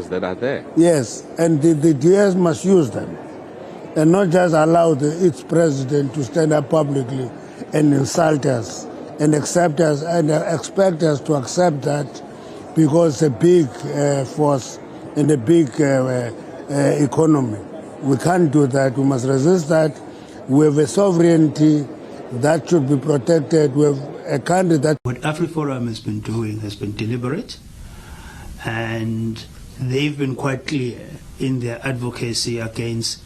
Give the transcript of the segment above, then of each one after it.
resources that are there. Yes, and the DS must use them and not just allow its president to stand up publicly and insult us and accept us and expect us to accept that because it's a big force and a big economy. We can't do that. We must resist that. We have a sovereignty that should be protected. We have a country that... What AfriForum has been doing has been deliberate, and they've been quite clear in their advocacy against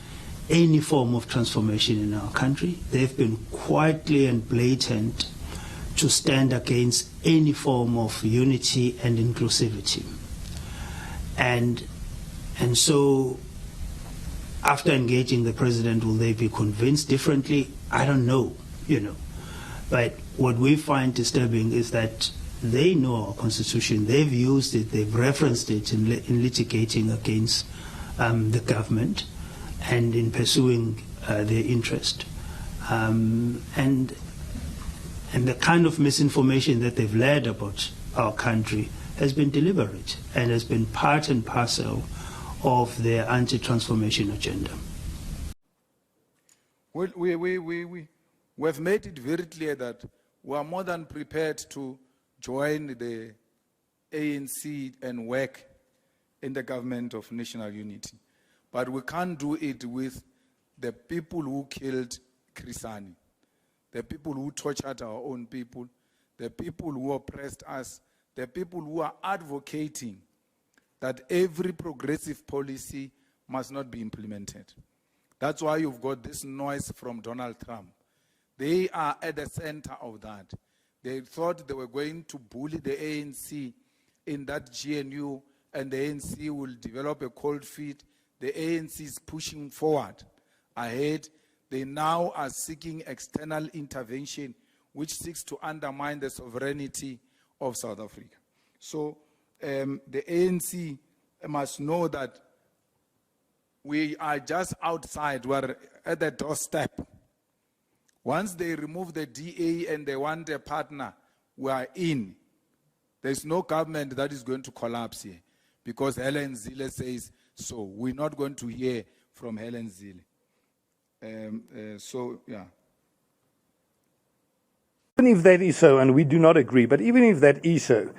any form of transformation in our country. They've been quite clear and blatant to stand against any form of unity and inclusivity. And so after engaging the president, will they be convinced differently? I don't know, But what we find disturbing is that they know our constitution, they've used it, they've referenced it in litigating against the government and in pursuing their interest. And the kind of misinformation that they've led about our country has been deliberate and has been part and parcel of their anti-transformation agenda. Well, we've made it very clear that we are more than prepared to join the ANC and work in the government of national unity. But we can't do it with the people who killed Krisani, the people who tortured our own people, the people who oppressed us, the people who are advocating that every progressive policy must not be implemented. That's why you've got this noise from Donald Trump. They are at the center of that. They thought they were going to bully the ANC in that GNU, and the ANC will develop a cold feet. The ANC is pushing forward ahead. They now are seeking external intervention, which seeks to undermine the sovereignty of South Africa. So the ANC must know that we are just outside, we're at the doorstep. Once they remove the DA and they want a partner, we are in. There's no government that is going to collapse here because Helen Zille says so. We're not going to hear from Helen Zille. Yeah. Even if that is so, and we do not agree, but even if that is so,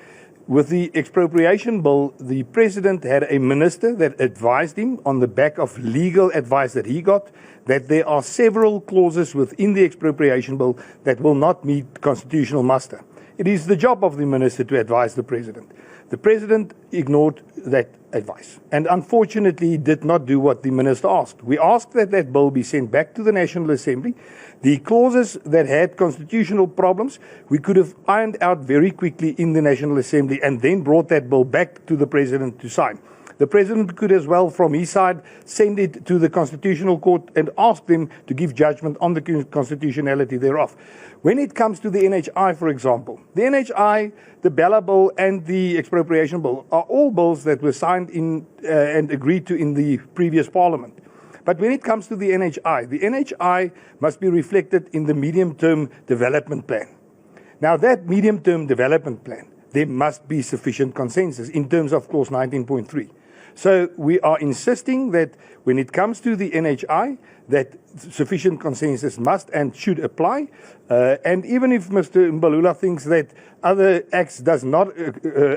with the expropriation bill, the president had a minister that advised him on the back of legal advice that he got, that there are several clauses within the expropriation bill that will not meet constitutional muster. It is the job of the minister to advise the president. The president ignored that advice and unfortunately did not do what the minister asked. We asked that that bill be sent back to the National Assembly. The clauses that had constitutional problems, we could have ironed out very quickly in the National Assembly and then brought that bill back to the president to sign. The president could as well, from his side, send it to the Constitutional Court and ask them to give judgment on the constitutionality thereof. When it comes to the NHI, for example, the NHI, the Bella Bill and the Expropriation Bill are all bills that were signed in and agreed to in the previous parliament. But when it comes to the NHI must be reflected in the medium-term development plan. Now, that medium-term development plan, there must be sufficient consensus in terms of clause 19.3. So we are insisting that when it comes to the NHI, that sufficient consensus must and should apply. And even if Mr. Mbalula thinks that other acts does not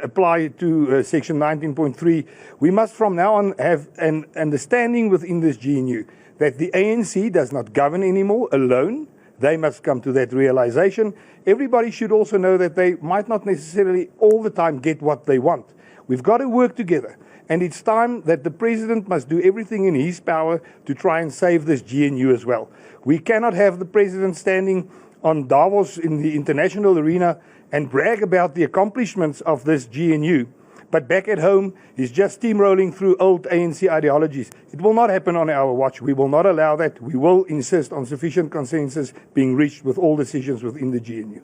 apply to section 19.3, we must from now on have an understanding within this GNU that the ANC does not govern anymore alone. They must come to that realization. Everybody should also know that they might not necessarily all the time get what they want. We've got to work together. And it's time that the president must do everything in his power to try and save this GNU as well. We cannot have the president standing on Davos in the international arena and brag about the accomplishments of this GNU. But back at home, he's just steamrolling through old ANC ideologies. It will not happen on our watch. We will not allow that. We will insist on sufficient consensus being reached with all decisions within the GNU.